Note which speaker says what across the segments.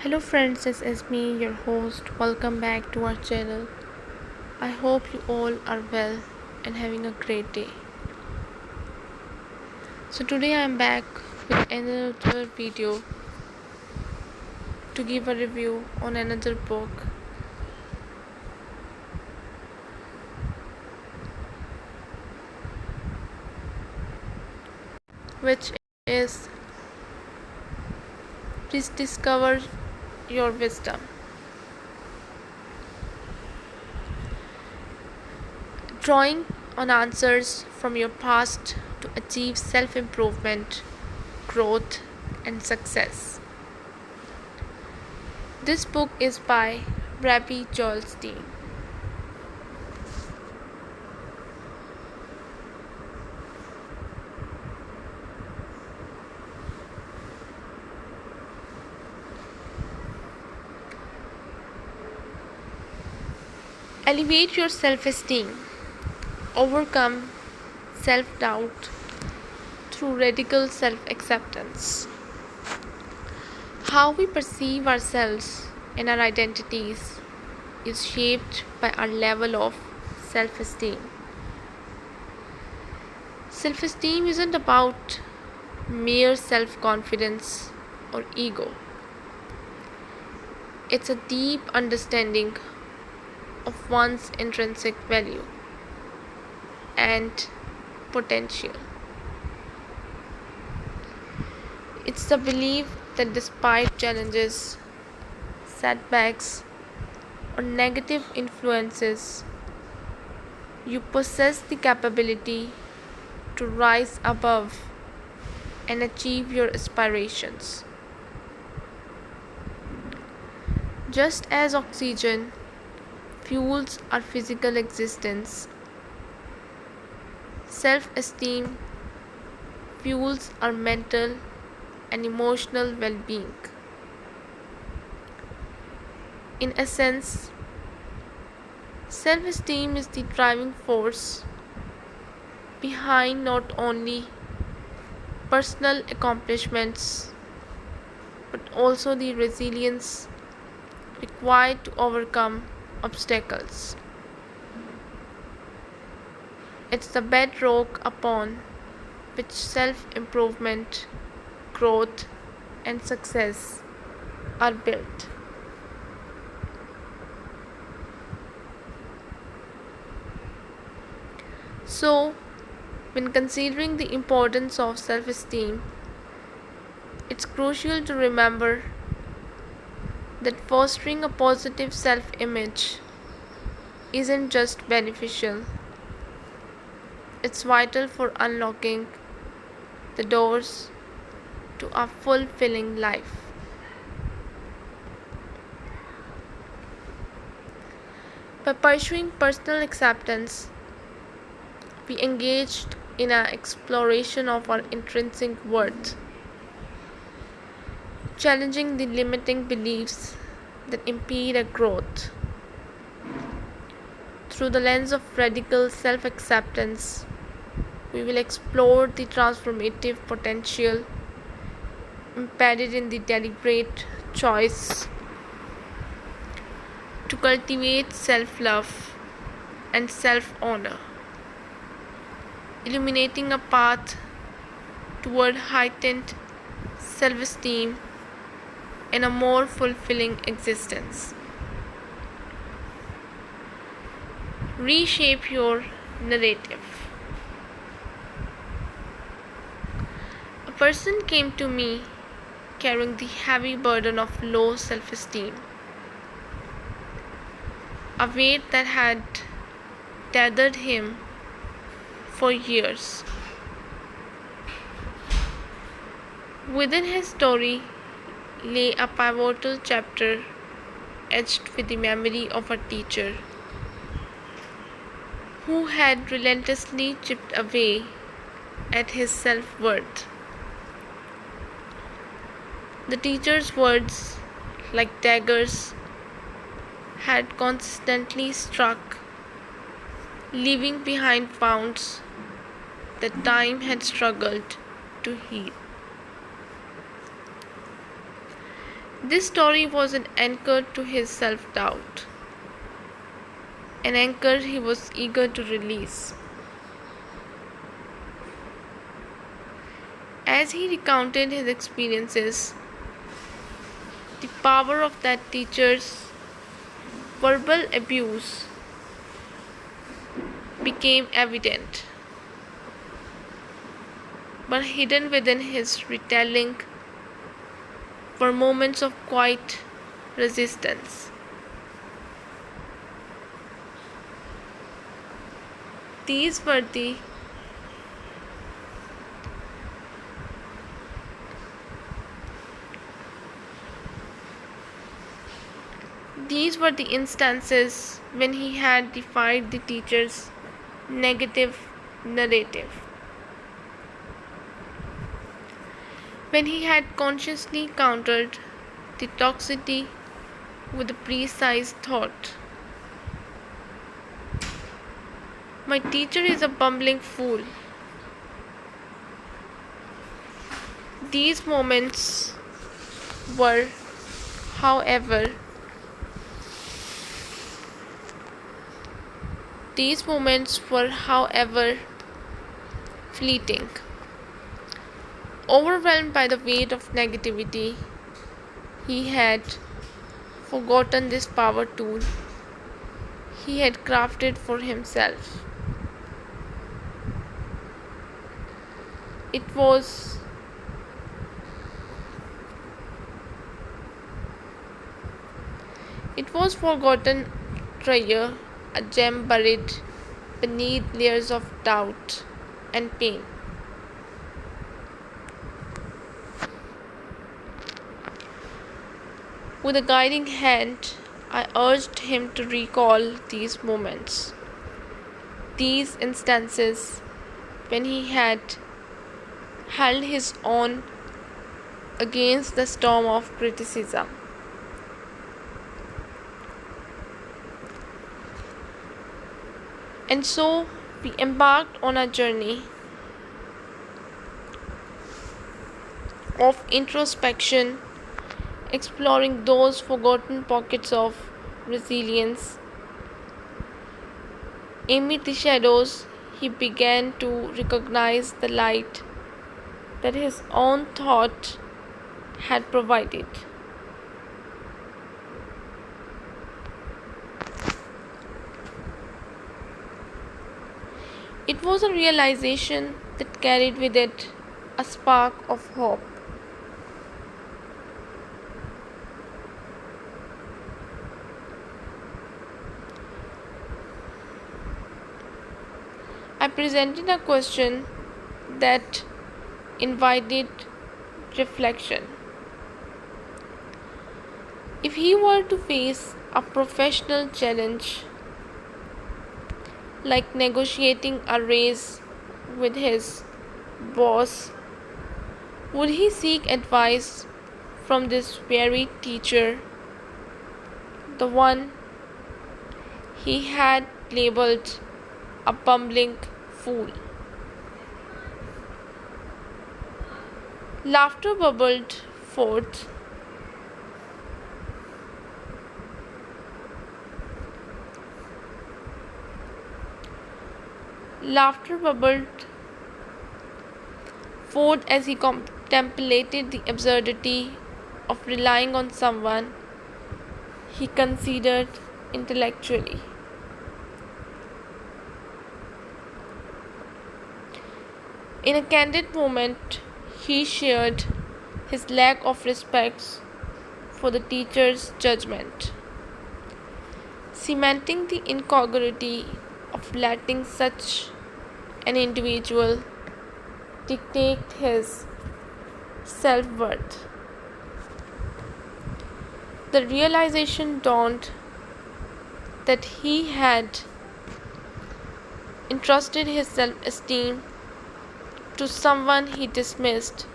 Speaker 1: Hello friends, this is me, your host. Welcome back to our channel. I hope you all are well and having a great day. So today I am back with another video to give a review on another book which is Rediscover Your Wisdom. Drawing on answers from your past to achieve self-improvement, growth and success. This book is by Rabbi Joelstein. Elevate your self-esteem. Overcome self-doubt through radical self-acceptance. How we perceive ourselves and our identities is shaped by our level of self-esteem. Self-esteem isn't about mere self-confidence or ego. It's a deep understanding of one's intrinsic value and potential. It's the belief that despite challenges, setbacks, or negative influences, you possess the capability to rise above and achieve your aspirations. Just as oxygen fuels our physical existence, self-esteem fuels our mental and emotional well-being. In essence, self-esteem is the driving force behind not only personal accomplishments but also the resilience required to overcome obstacles. It's the bedrock upon which self-improvement, growth, and success are built. So, when considering the importance of self-esteem, it's crucial to remember that fostering a positive self-image isn't just beneficial, it's vital for unlocking the doors to a fulfilling life. By pursuing personal acceptance, we engaged in an exploration of our intrinsic worth, challenging the limiting beliefs that impede our growth. Through the lens of radical self-acceptance, we will explore the transformative potential embedded in the deliberate choice to cultivate self-love and self-honor, illuminating a path toward heightened self-esteem and a more fulfilling existence. Reshape your narrative. A person came to me carrying the heavy burden of low self-esteem, a weight that had tethered him for years. Within his story lay a pivotal chapter etched with the memory of a teacher who had relentlessly chipped away at his self-worth. The teacher's words, like daggers, had consistently struck, leaving behind wounds that time had struggled to heal. This story was an anchor to his self doubt, an anchor he was eager to release. As he recounted his experiences, the power of that teacher's verbal abuse became evident. But hidden within his retelling were moments of quiet resistance. These were the instances when he had defied the teacher's negative narrative, when he had consciously countered the toxicity with a precise thought. My teacher is a bumbling fool. These moments were, however, fleeting. Overwhelmed by the weight of negativity, he had forgotten this power tool he had crafted for himself. It was forgotten treasure, a gem buried beneath layers of doubt and pain. With a guiding hand, I urged him to recall these moments, these instances when he had held his own against the storm of criticism. And so we embarked on a journey of introspection, exploring those forgotten pockets of resilience. Amid the shadows, he began to recognize the light that his own thought had provided. It was a realization that carried with it a spark of hope. I presented a question that invited reflection. If he were to face a professional challenge, like negotiating a raise with his boss, would he seek advice from this very teacher, the one he had labeled a bumbling fool? Laughter bubbled forth. As he contemplated the absurdity of relying on someone he considered intellectually. In a candid moment, he shared his lack of respect for the teacher's judgment, cementing the incongruity of letting such an individual dictate his self-worth. The realization dawned that he had entrusted his self-esteem to someone he dismissed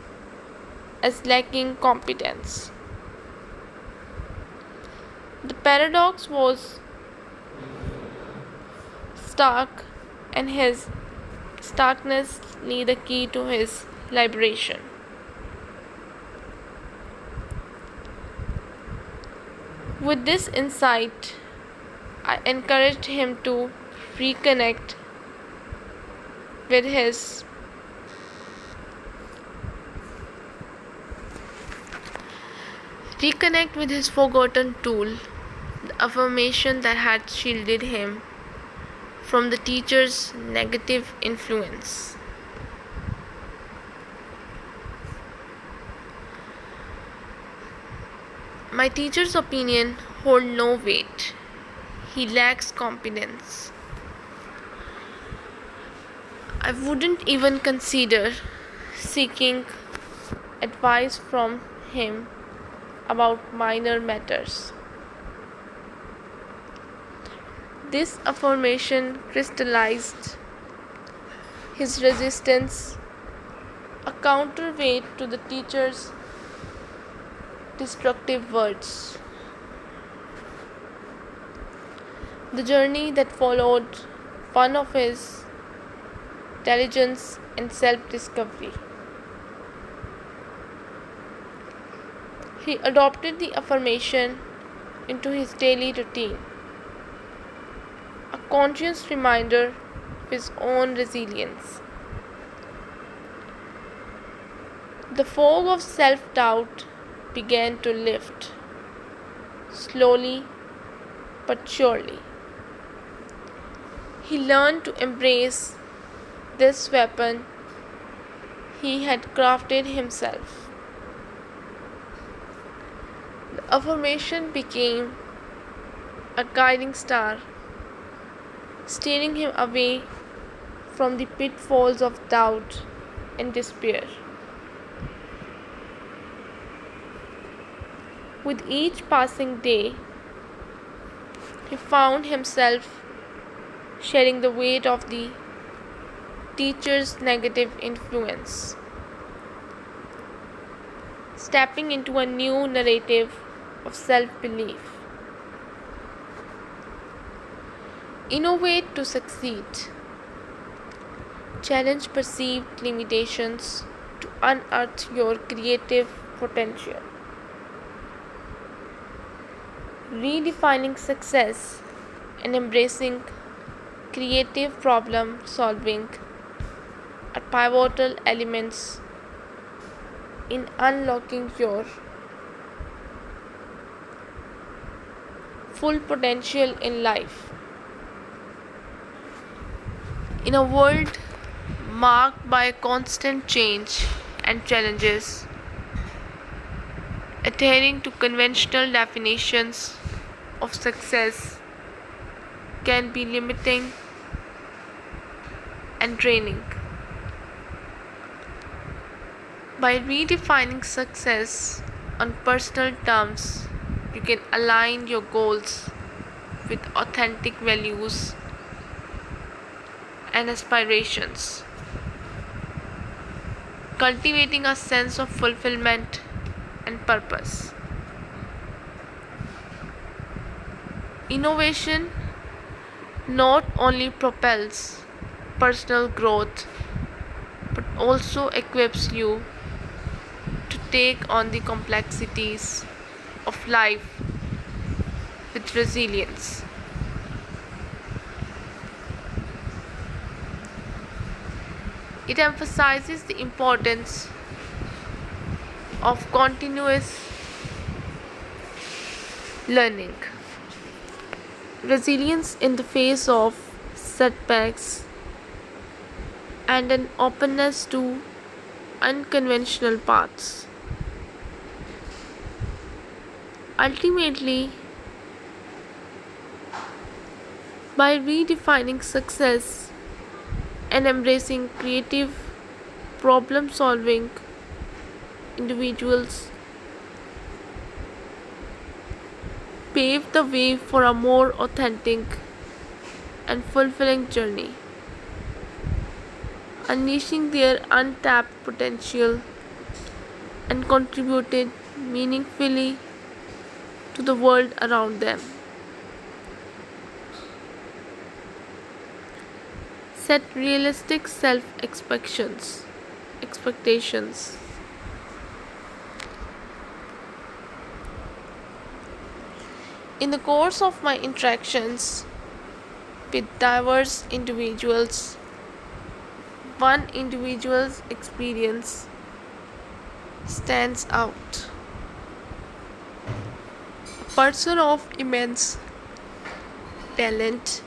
Speaker 1: as lacking competence. The paradox was stark, and his starkness lay the key to his liberation. With this insight, I encouraged him to reconnect with his forgotten tool, the affirmation that had shielded him from the teacher's negative influence. My teacher's opinion holds no weight. He lacks competence. I wouldn't even consider seeking advice from him about minor matters. This affirmation crystallized his resistance, a counterweight to the teacher's destructive words. The journey that followed one of his intelligence and self-discovery. He adopted the affirmation into his daily routine, a conscious reminder of his own resilience. The fog of self-doubt began to lift, slowly but surely. He learned to embrace this weapon he had crafted himself. The affirmation became a guiding star, steering him away from the pitfalls of doubt and despair. With each passing day, he found himself sharing the weight of the teacher's negative influence, stepping into a new narrative of self-belief. Innovate to succeed. Challenge perceived limitations to unearth your creative potential. Redefining success and embracing creative problem solving are pivotal elements in unlocking your full potential in life. In a world marked by constant change and challenges, adhering to conventional definitions of success can be limiting and draining. By redefining success on personal terms, you can align your goals with authentic values and aspirations, cultivating a sense of fulfillment and purpose. Innovation not only propels personal growth but also equips you to take on the complexities of life with resilience. It emphasizes the importance of continuous learning, resilience in the face of setbacks, and an openness to unconventional paths. Ultimately, by redefining success and embracing creative problem solving, individuals pave the way for a more authentic and fulfilling journey, unleashing their untapped potential and contributed meaningfully to the world around them. Set realistic expectations. In the course of my interactions with diverse individuals, one individual's experience stands out. A person of immense talent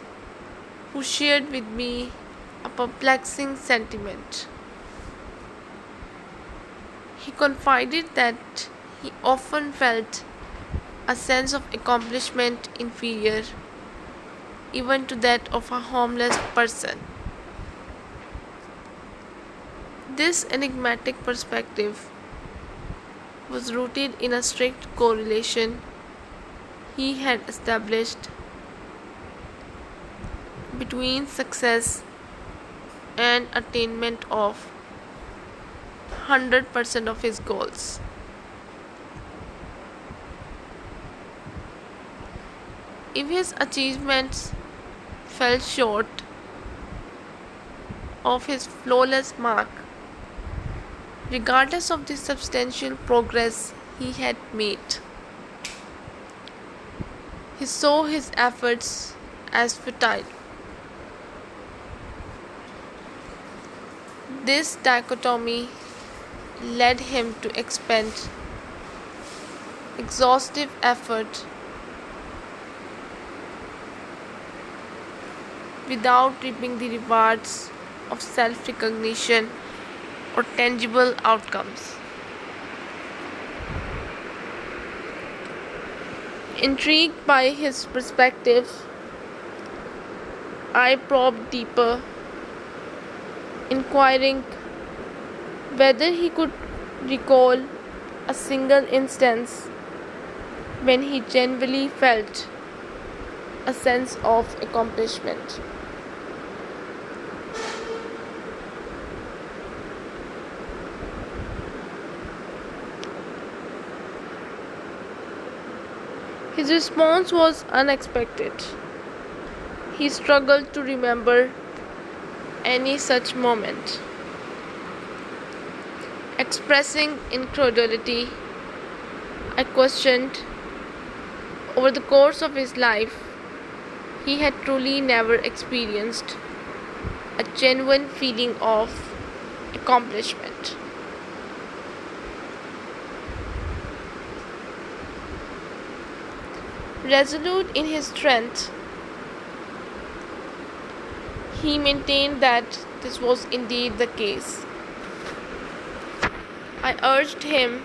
Speaker 1: who shared with me a perplexing sentiment. He confided that he often felt a sense of accomplishment inferior even to that of a homeless person. This enigmatic perspective was rooted in a strict correlation he had established between success and attainment of 100% of his goals. If his achievements fell short of his flawless mark, regardless of the substantial progress he had made, he saw his efforts as futile. This dichotomy led him to expend exhaustive effort without reaping the rewards of self-recognition or tangible outcomes. Intrigued by his perspective, I probed deeper, inquiring whether he could recall a single instance when he genuinely felt a sense of accomplishment. His response was unexpected. He struggled to remember any such moment. Expressing incredulity, I questioned over the course of his life, he had truly never experienced a genuine feeling of accomplishment. Resolute in his strength, he maintained that this was indeed the case. I urged him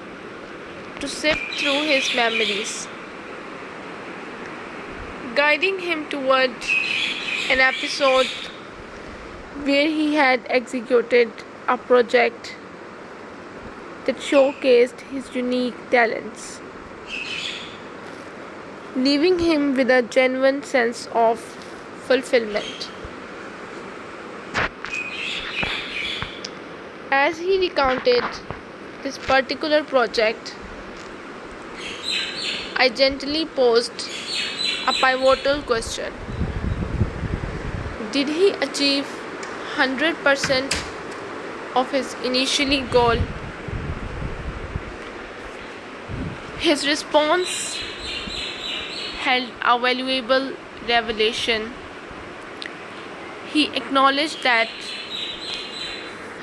Speaker 1: to sift through his memories, guiding him toward an episode where he had executed a project that showcased his unique talents, leaving him with a genuine sense of fulfillment. As he recounted this particular project, I gently posed a pivotal question. Did he achieve 100% of his initial goal? His response held a valuable revelation. He acknowledged that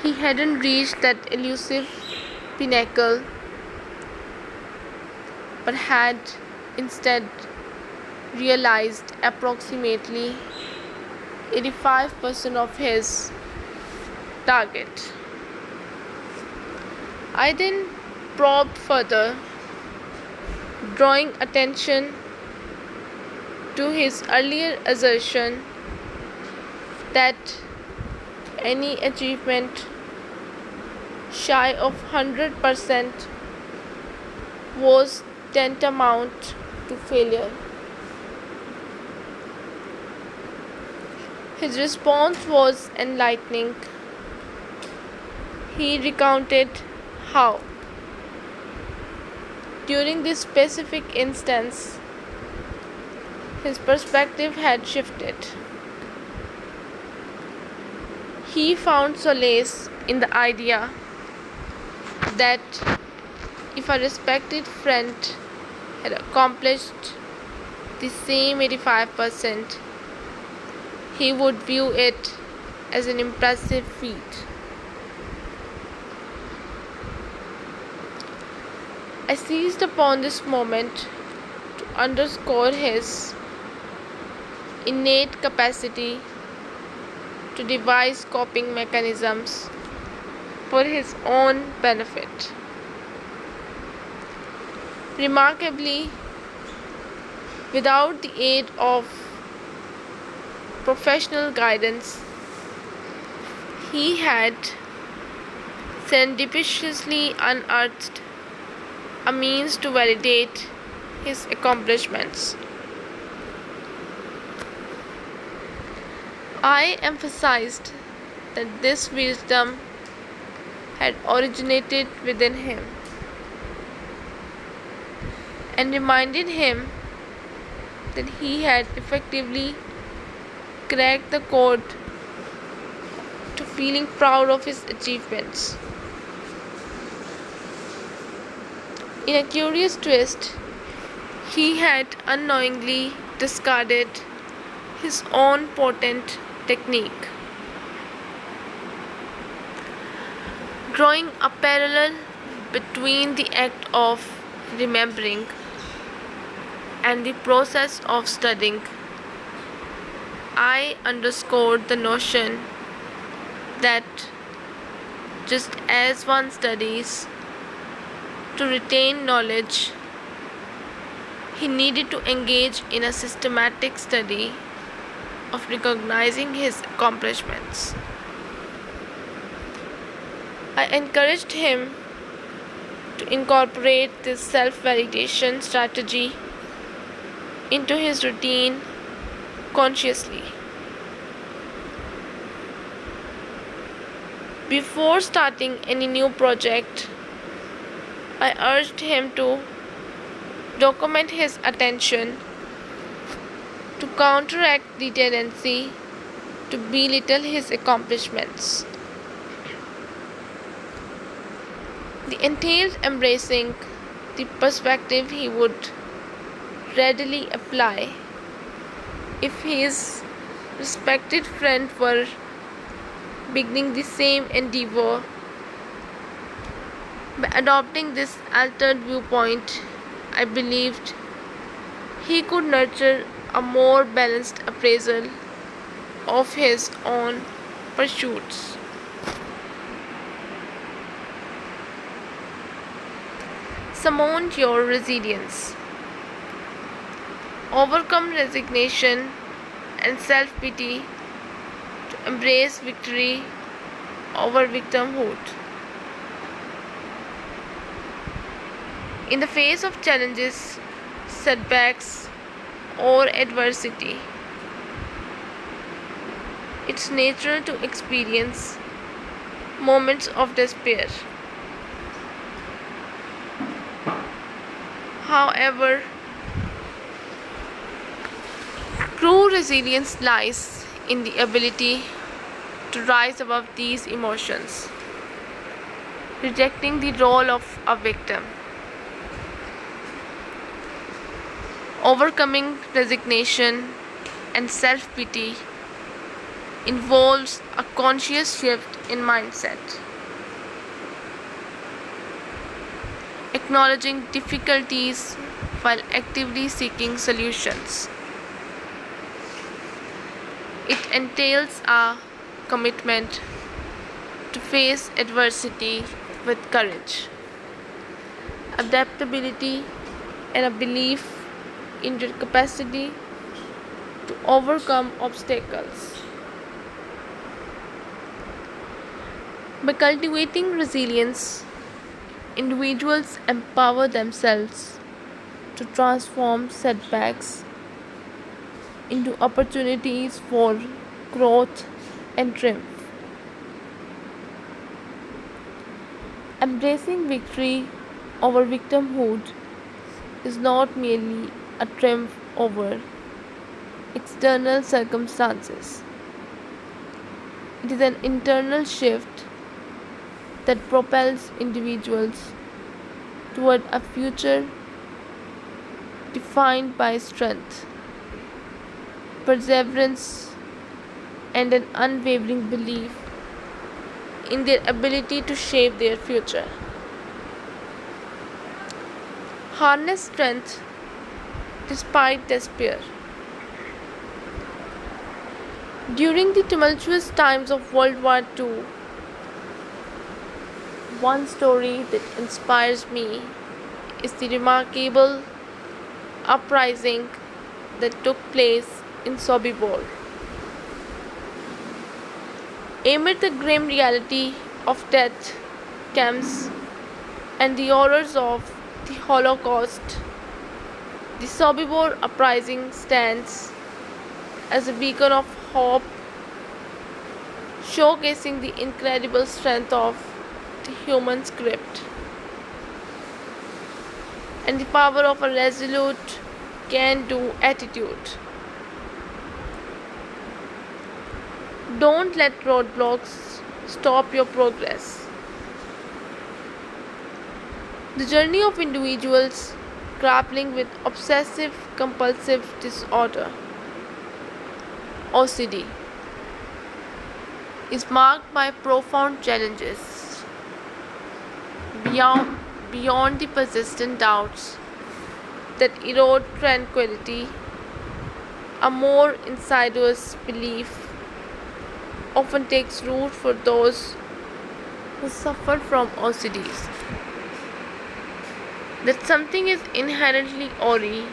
Speaker 1: he hadn't reached that elusive pinnacle, but had instead realized approximately 85% of his target. I then probed further, drawing attention to his earlier assertion that any achievement shy of 100% was tantamount to failure. His response was enlightening. He recounted how, during this specific instance, his perspective had shifted. He found solace in the idea that if a respected friend had accomplished the same 85%, he would view it as an impressive feat. I seized upon this moment to underscore his innate capacity to devise coping mechanisms for his own benefit. Remarkably, without the aid of professional guidance, he had serendipitously unearthed a means to validate his accomplishments. I emphasized that this wisdom had originated within him and reminded him that he had effectively cracked the code to feeling proud of his achievements. In a curious twist, he had unknowingly discarded his own potent technique, drawing a parallel between the act of remembering and the process of studying. I underscored the notion that just as one studies to retain knowledge, he needed to engage in a systematic study of recognizing his accomplishments. I encouraged him to incorporate this self-validation strategy into his routine consciously. Before starting any new project, I urged him to document his attention to counteract the tendency to belittle his accomplishments. The entailed embracing the perspective he would readily apply if his respected friend were beginning the same endeavor. By adopting this altered viewpoint, I believed he could nurture a more balanced appraisal of his own pursuits. Surmount your resilience. Overcome resignation and self-pity to embrace victory over victimhood. In the face of challenges, setbacks, or adversity, it's natural to experience moments of despair. However, true resilience lies in the ability to rise above these emotions, rejecting the role of a victim. Overcoming resignation and self-pity involves a conscious shift in mindset, acknowledging difficulties while actively seeking solutions. It entails a commitment to face adversity with courage, adaptability, and a belief in your capacity to overcome obstacles. By cultivating resilience, individuals empower themselves to transform setbacks into opportunities for growth and triumph. Embracing victory over victimhood is not merely a triumph over external circumstances. It is an internal shift that propels individuals toward a future defined by strength, perseverance, and an unwavering belief in their ability to shape their future. Harness strength despite despair. During the tumultuous times of World War II, one story that inspires me is the remarkable uprising that took place in Sobibor. Amid the grim reality of death camps and the horrors of the Holocaust, the Sobibor uprising stands as a beacon of hope, showcasing the incredible strength of the human script and the power of a resolute can-do attitude. Don't let roadblocks stop your progress. The journey of individuals grappling with obsessive compulsive disorder (OCD) is marked by profound challenges beyond the persistent doubts that erode tranquility. A more insidious belief often takes root for those who suffer from OCDs that something is inherently awry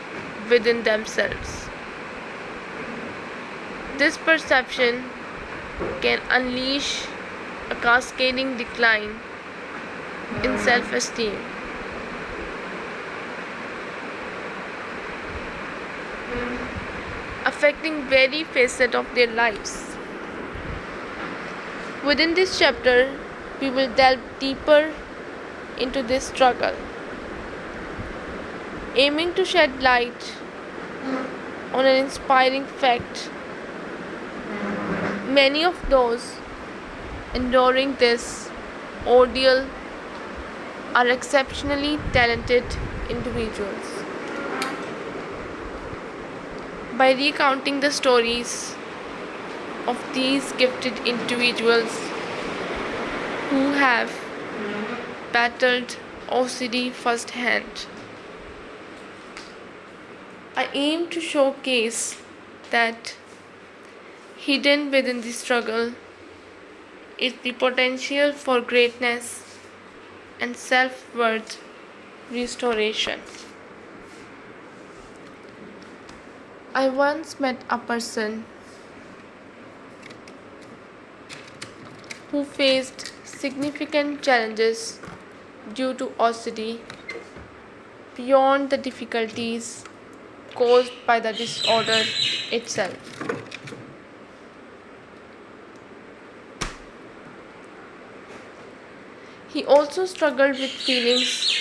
Speaker 1: within themselves. This perception can unleash a cascading decline in self-esteem, affecting very facet of their lives. Within this chapter, we will delve deeper into this struggle, aiming to shed light on an inspiring fact. Many of those enduring this ordeal are exceptionally talented individuals. By recounting the stories of these gifted individuals who have battled OCD firsthand, I aim to showcase that hidden within the struggle is the potential for greatness and self-worth restoration. I once met a person who faced significant challenges due to OCD beyond the difficulties caused by the disorder itself. He also struggled with feelings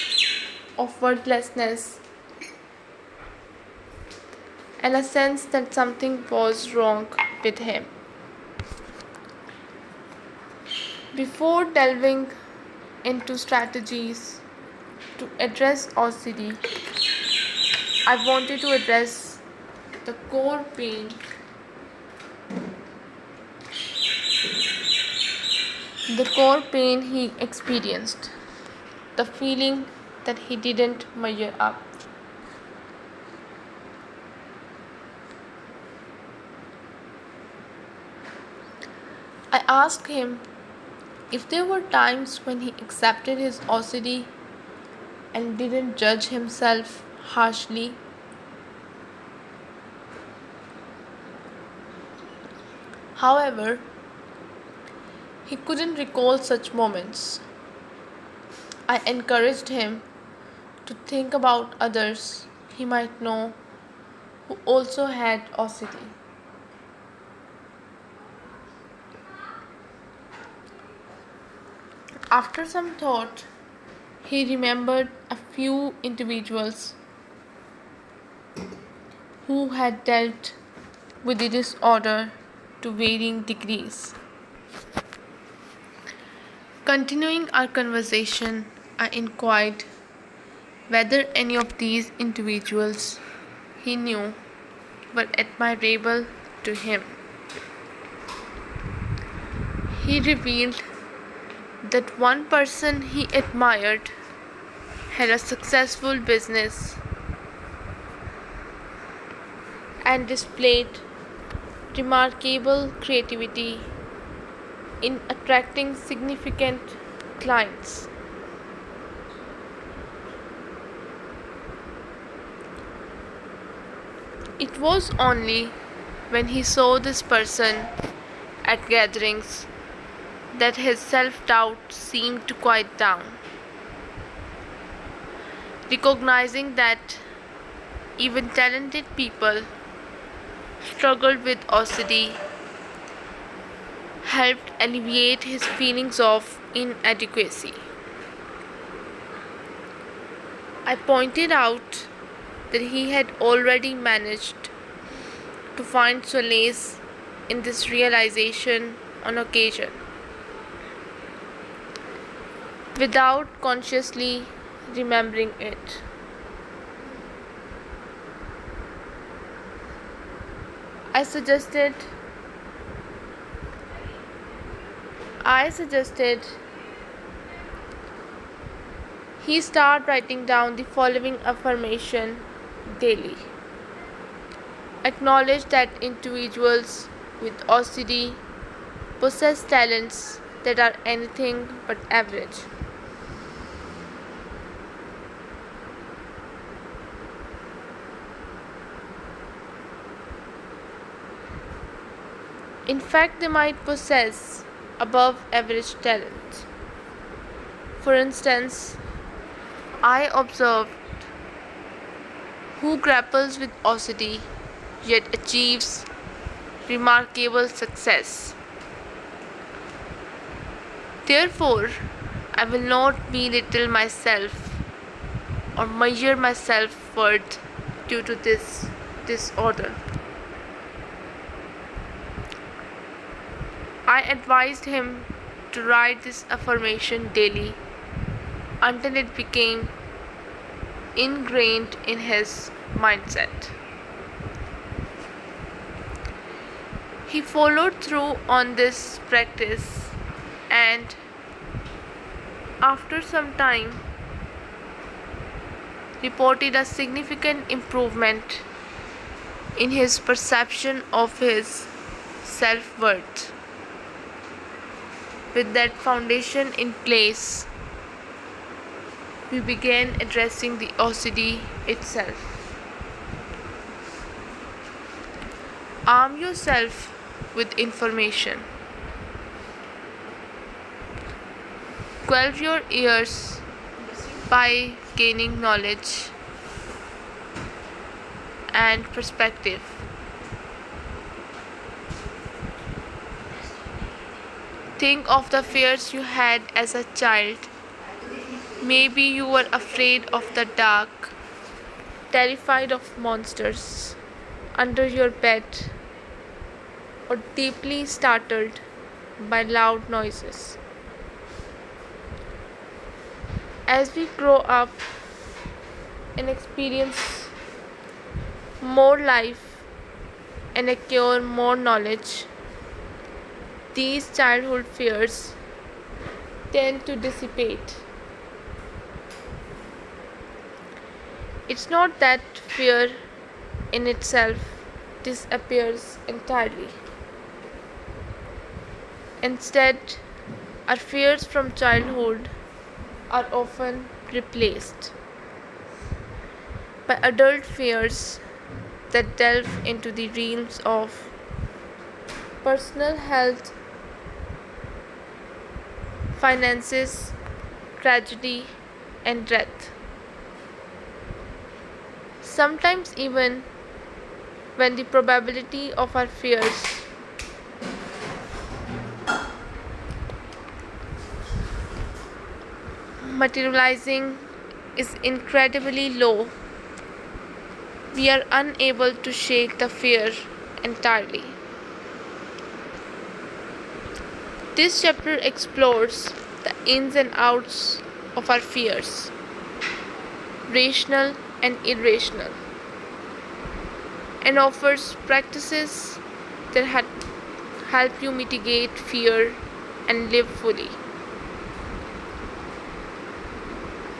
Speaker 1: of worthlessness and a sense that something was wrong with him. Before delving into strategies to address OCD, I wanted to address the core pain he experienced, the feeling that he didn't measure up. I asked him if there were times when he accepted his OCD and didn't judge himself harshly. However, he couldn't recall such moments. I encouraged him to think about others he might know who also had OCD. After some thought, he remembered a few individuals who had dealt with the disorder to varying degrees. Continuing our conversation, I inquired whether any of these individuals he knew were admirable to him. He revealed that one person he admired had a successful business and displayed remarkable creativity in attracting significant clients. It was only when he saw this person at gatherings that his self-doubt seemed to quiet down. Recognizing that even talented people struggled with OCD helped alleviate his feelings of inadequacy. I pointed out that he had already managed to find solace in this realization on occasion, without consciously remembering it. I suggested he start writing down the following affirmation daily. Acknowledge that individuals with OCD possess talents that are anything but average. In fact, they might possess above average talent. For instance, I observed who grapples with OCD yet achieves remarkable success. Therefore, I will not belittle myself or measure my self-worth due to this disorder. I advised him to write this affirmation daily until it became ingrained in his mindset. He followed through on this practice, and after some time reported a significant improvement in his perception of his self-worth. With that foundation in place, we began addressing the OCD itself. Arm yourself with information. Quell your ears by gaining knowledge and perspective. Think of the fears you had as a child. Maybe you were afraid of the dark, terrified of monsters under your bed, or deeply startled by loud noises. As we grow up and experience more life and acquire more knowledge, these childhood fears tend to dissipate. It's not that fear in itself disappears entirely. Instead, our fears from childhood are often replaced by adult fears that delve into the realms of personal health, finances, tragedy, and death. Sometimes, even when the probability of our fears materializing is incredibly low, we are unable to shake the fear entirely. This chapter explores the ins and outs of our fears, rational and irrational, and offers practices that help you mitigate fear and live fully.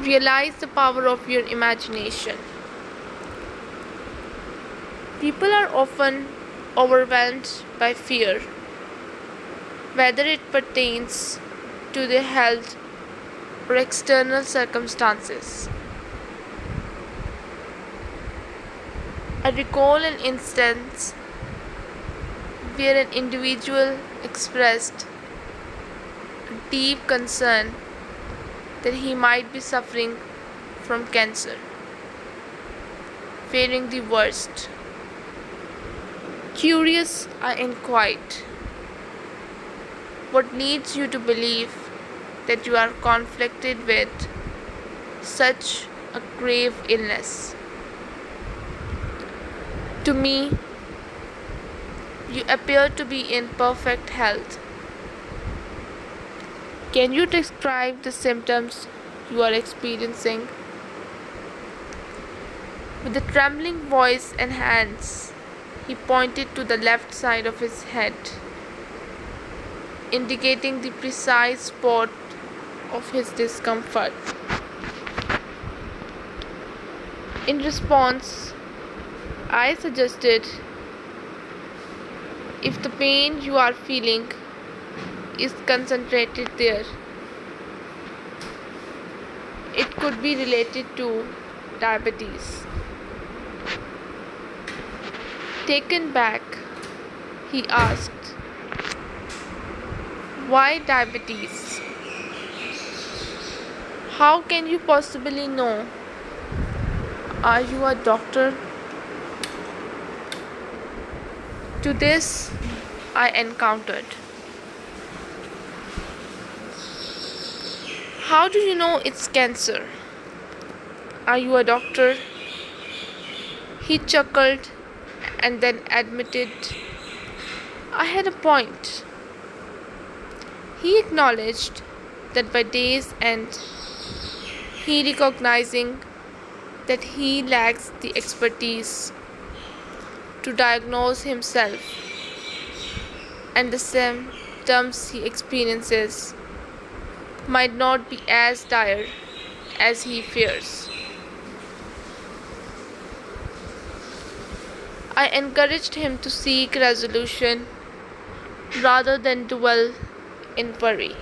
Speaker 1: Realize the power of your imagination. People are often overwhelmed by fear, whether it pertains to their health or external circumstances. I recall an instance where an individual expressed a deep concern that he might be suffering from cancer, fearing the worst. Curious, I inquired, what leads you to believe that you are conflicted with such a grave illness? To me, you appear to be in perfect health. Can you describe the symptoms you are experiencing? With a trembling voice and hands, he pointed to the left side of his head, indicating the precise spot of his discomfort. In response, I suggested, if the pain you are feeling is concentrated there, it could be related to diabetes. Taken back, he asked, why diabetes? How can you possibly know? Are you a doctor? To this, I encountered, how do you know it's cancer? Are you a doctor? He chuckled and then admitted, I had a point. He acknowledged that by day's end, he recognizing that he lacks the expertise to diagnose himself, and the symptoms he experiences might not be as dire as he fears. I encouraged him to seek resolution rather than dwell in worry.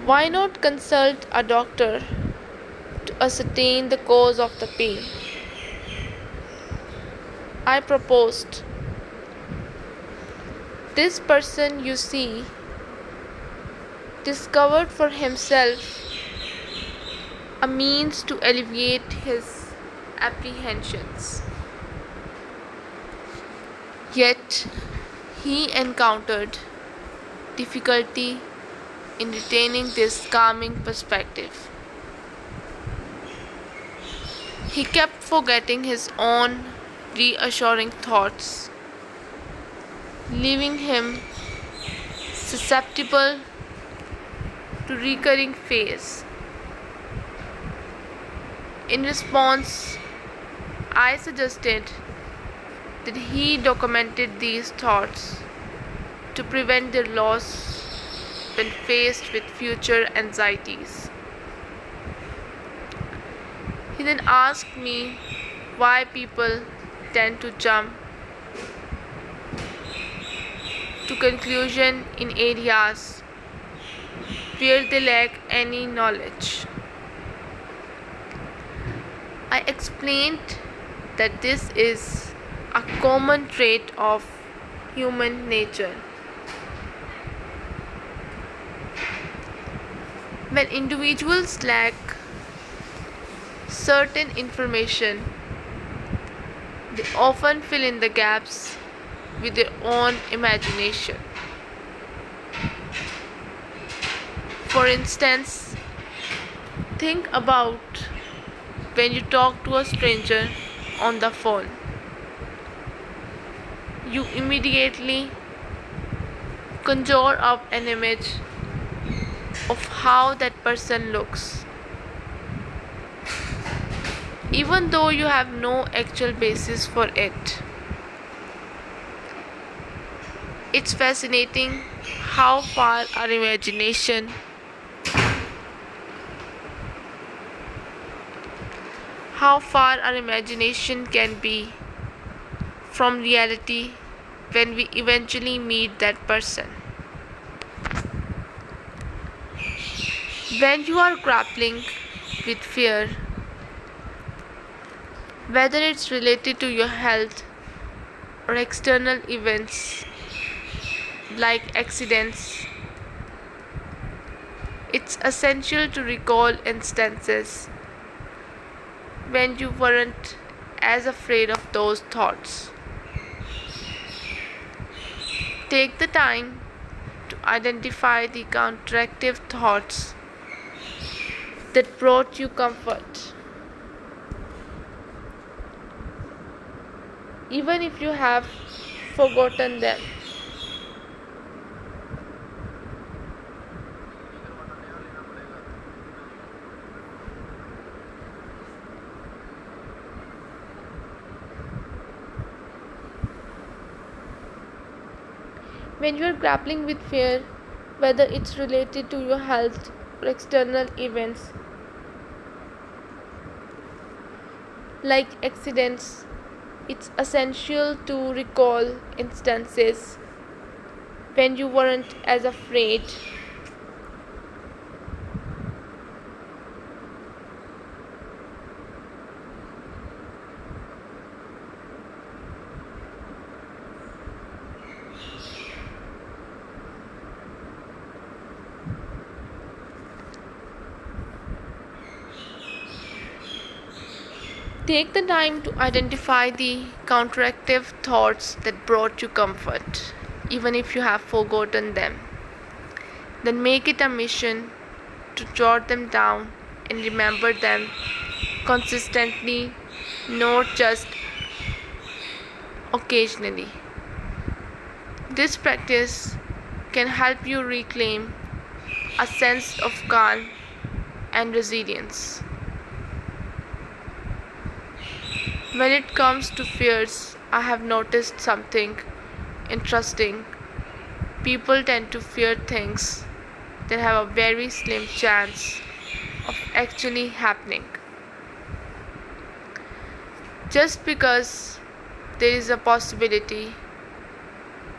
Speaker 1: Why not consult a doctor to ascertain the cause of the pain? I proposed. This person you see discovered for himself a means to alleviate his apprehensions. Yet he encountered difficulty in retaining this calming perspective. He kept forgetting his own reassuring thoughts, leaving him susceptible to recurring fears. In response, I suggested that he documented these thoughts to prevent their loss when faced with future anxieties. He then asked me why people tend to jump to conclusion in areas where they lack any knowledge. I explained that this is a common trait of human nature. When individuals lack certain information, they often fill in the gaps with their own imagination. For instance, think about when you talk to a stranger on the phone. You immediately conjure up an image of how that person looks. even though you have no actual basis for it. It's fascinating how far our imagination can be from reality when we eventually meet that person. When you are grappling with fear, whether it's related to your health or external events like accidents, it's essential to recall instances when you weren't as afraid of those thoughts. Take the time to identify the counteractive thoughts that brought you comfort, even if you have forgotten them. When you are grappling with fear, whether it's related to your health or external events like accidents, it's essential to recall instances when you weren't as afraid. Take the time to identify the counteractive thoughts that brought you comfort, even if you have forgotten them. Then make it a mission to jot them down and remember them consistently, not just occasionally. This practice can help you reclaim a sense of calm and resilience. When it comes to fears, I have noticed something interesting. People tend to fear things that have a very slim chance of actually happening. Just because there is a possibility,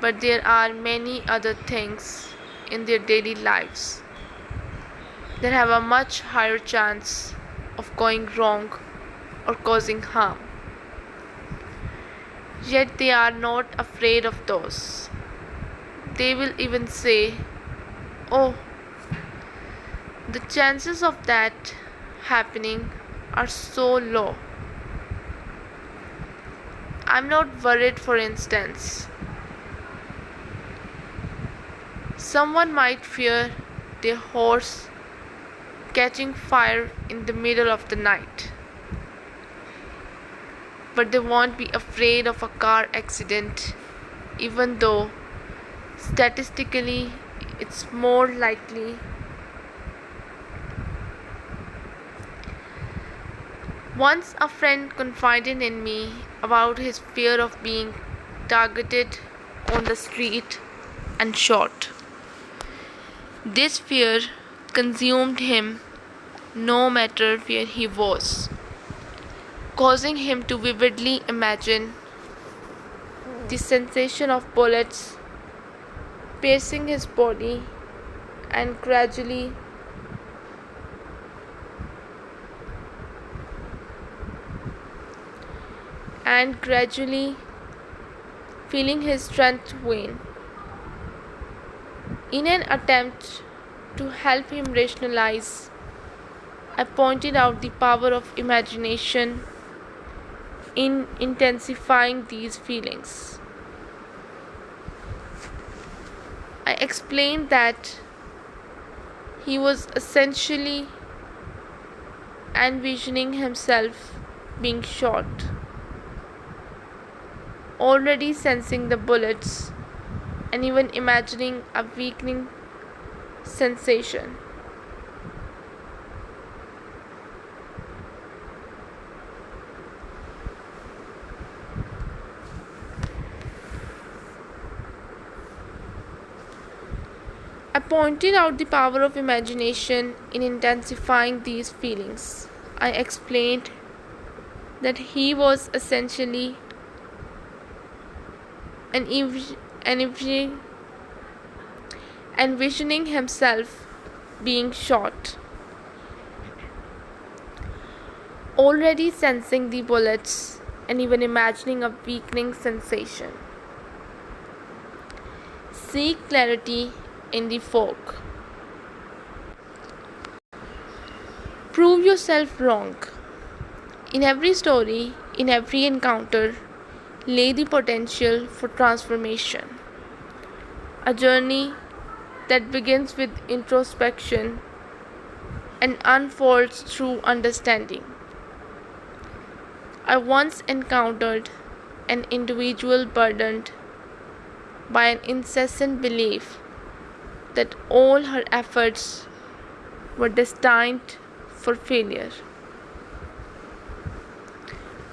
Speaker 1: but there are many other things in their daily lives that have a much higher chance of going wrong or causing harm. Yet they are not afraid of those. They will even say, "Oh, the chances of that happening are so low. I'm not worried." For instance, someone might fear their horse catching fire in the middle of the night, but they won't be afraid of a car accident, even though statistically it's more likely. Once a friend confided in me about his fear of being targeted on the street and shot. This fear consumed him no matter where he was, causing him to vividly imagine the sensation of bullets piercing his body and gradually feeling his strength wane. In an attempt to help him rationalize, I pointed out the power of imagination in intensifying these feelings. I explained that he was essentially envisioning himself being shot, already sensing the bullets, and even imagining a weakening sensation. I pointed out the power of imagination in intensifying these feelings. I explained that he was essentially envisioning himself being shot, already sensing the bullets, and even imagining a weakening sensation. Seek clarity in the fog. Prove yourself wrong. In every story, in every encounter, lay the potential for transformation. A journey that begins with introspection and unfolds through understanding. I once encountered an individual burdened by an incessant belief that all her efforts were destined for failure.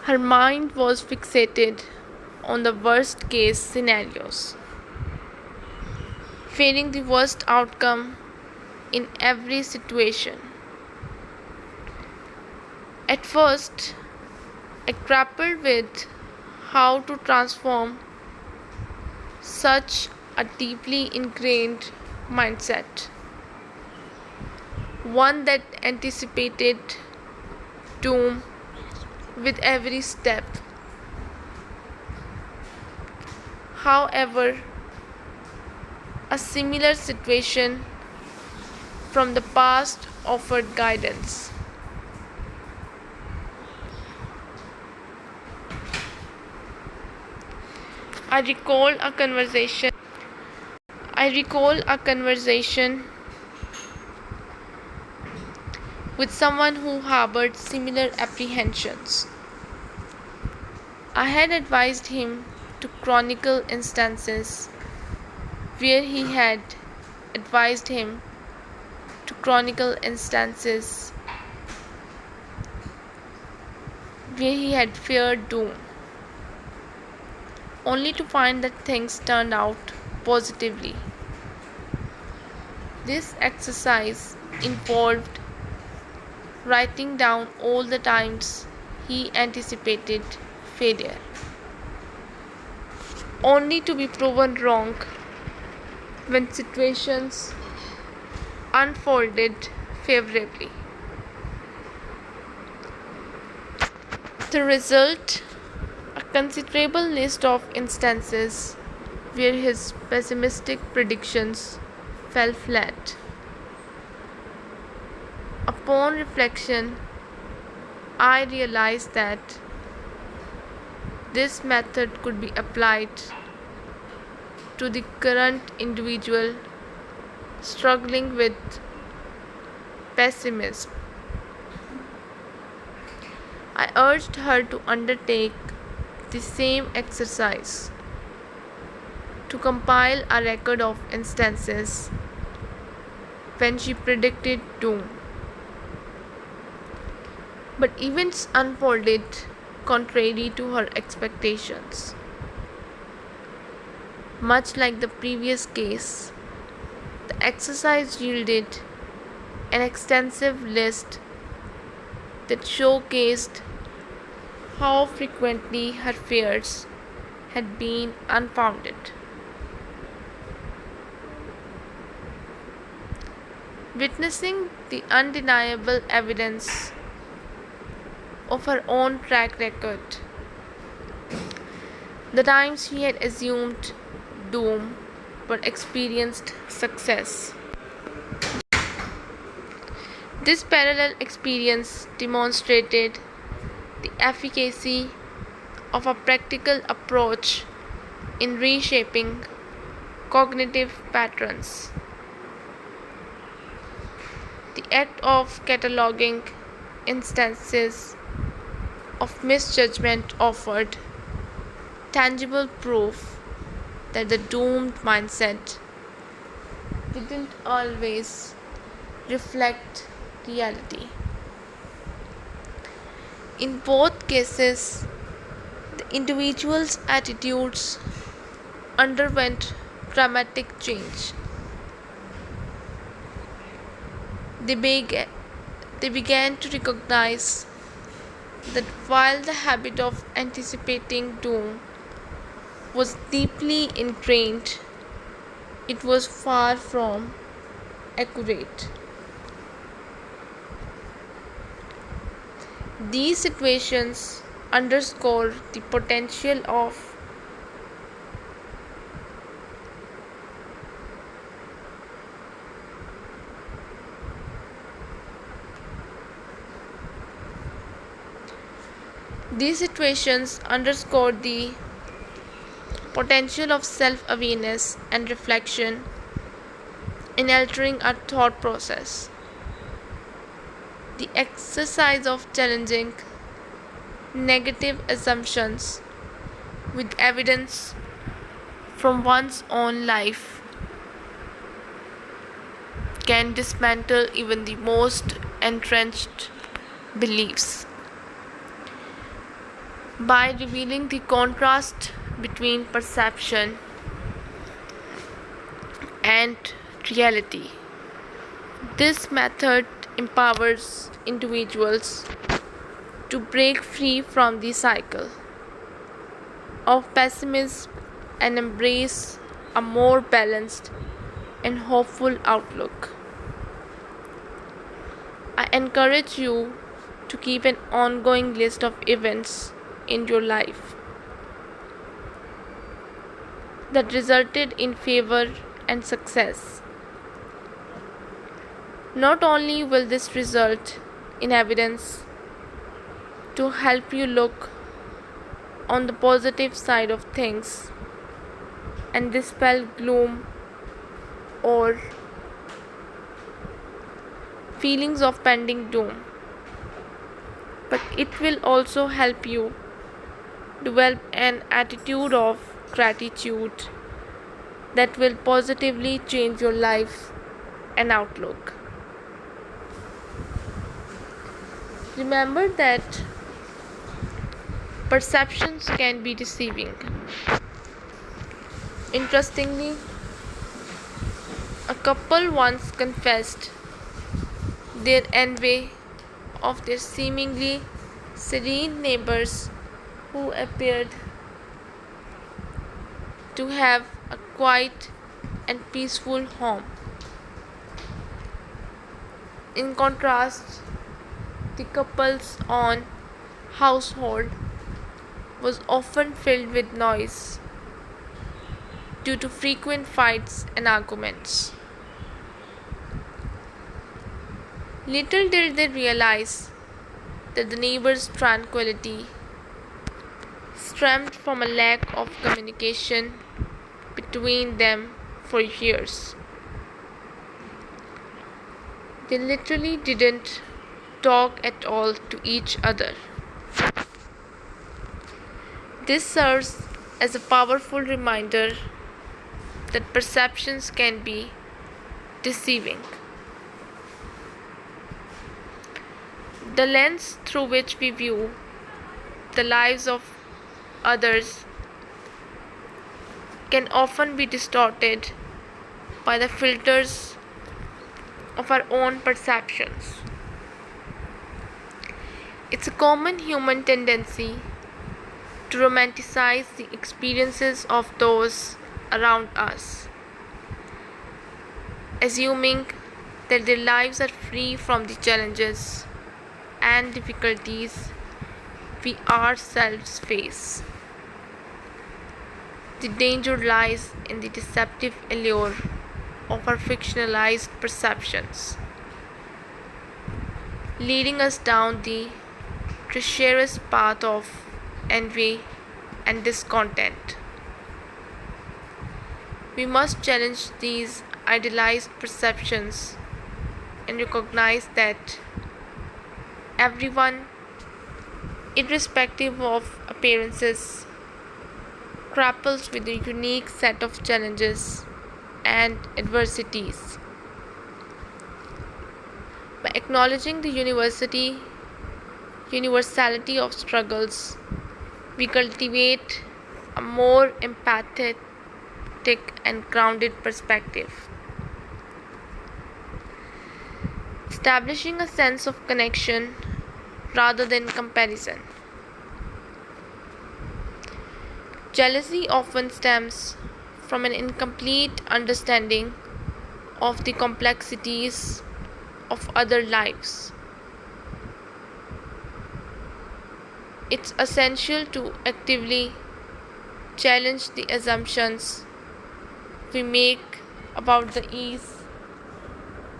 Speaker 1: Her mind was fixated on the worst case scenarios, fearing the worst outcome in every situation. At first, I grappled with how to transform such a deeply ingrained mindset, one that anticipated doom with every step. However, a similar situation from the past offered guidance. I recall a conversation with someone who harbored similar apprehensions. I had advised him to chronicle instances where he had advised him to chronicle instances where he had feared doom, only to find that things turned out positively. This exercise involved writing down all the times he anticipated failure, only to be proven wrong when situations unfolded favorably. The result: a considerable list of instances where his pessimistic predictions fell flat. Upon reflection, I realized that this method could be applied to the current individual struggling with pessimism. I urged her to undertake the same exercise, to compile a record of instances when she predicted doom, but events unfolded contrary to her expectations. Much like the previous case, the exercise yielded an extensive list that showcased how frequently her fears had been unfounded. Witnessing the undeniable evidence of her own track record, the times she had assumed doom but experienced success. This parallel experience demonstrated the efficacy of a practical approach in reshaping cognitive patterns. The act of cataloging instances of misjudgment offered tangible proof that the doomed mindset didn't always reflect reality. In both cases, the individual's attitudes underwent dramatic change. They, beg- they began to recognize that while the habit of anticipating doom was deeply ingrained, it was far from accurate. These situations underscore the potential of self-awareness and reflection in altering our thought process. The exercise of challenging negative assumptions with evidence from one's own life can dismantle even the most entrenched beliefs. By revealing the contrast between perception and reality, this method empowers individuals to break free from the cycle of pessimism and embrace a more balanced and hopeful outlook. I encourage you to keep an ongoing list of events in your life that resulted in favor and success. Not only will this result in evidence to help you look on the positive side of things and dispel gloom or feelings of pending doom, but it will also help you develop an attitude of gratitude that will positively change your life and outlook. Remember that perceptions can be deceiving. Interestingly, a couple once confessed their envy of their seemingly serene neighbors who appeared to have a quiet and peaceful home. In contrast, the couple's own household was often filled with noise due to frequent fights and arguments. Little did they realize that the neighbors' tranquility stemmed from a lack of communication between them for years. They literally didn't talk at all to each other. This serves as a powerful reminder that perceptions can be deceiving. The lens through which we view the lives of others can often be distorted by the filters of our own perceptions. It's a common human tendency to romanticize the experiences of those around us, assuming that their lives are free from the challenges and difficulties we ourselves face. The danger lies in the deceptive allure of our fictionalized perceptions, leading us down the treacherous path of envy and discontent. We must challenge these idealized perceptions and recognize that everyone, irrespective of appearances, grapples with a unique set of challenges and adversities. By acknowledging the universality of struggles, we cultivate a more empathetic and grounded perspective. establishing a sense of connection rather than comparison. Jealousy often stems from an incomplete understanding of the complexities of other lives. It's essential to actively challenge the assumptions we make about the ease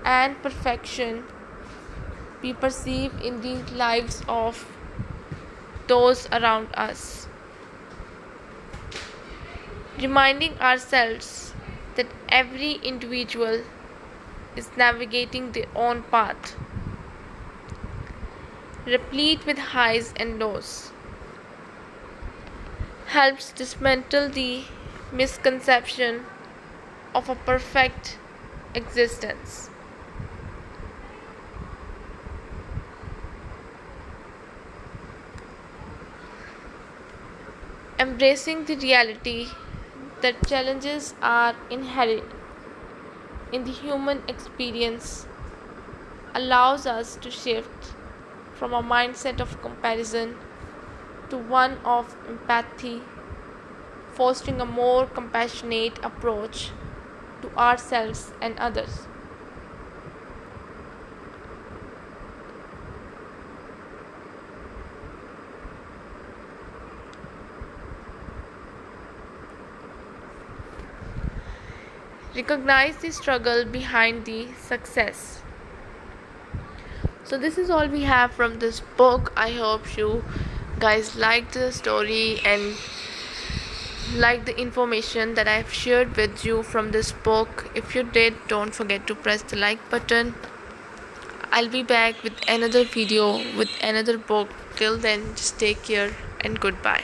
Speaker 1: and perfection we perceive in the lives of those around us. Reminding ourselves that every individual is navigating their own path, replete with highs and lows, helps dismantle the misconception of a perfect existence. Embracing the reality that challenges are inherent in the human experience allows us to shift from a mindset of comparison to one of empathy, fostering a more compassionate approach to ourselves and others. Recognize the struggle behind the success. So, this is all we have from this book. I hope you guys liked the story and liked the information that I've shared with you from this book. If you did, don't forget to press the like button. I'll be back with another video with another book. Till then, just take care and goodbye.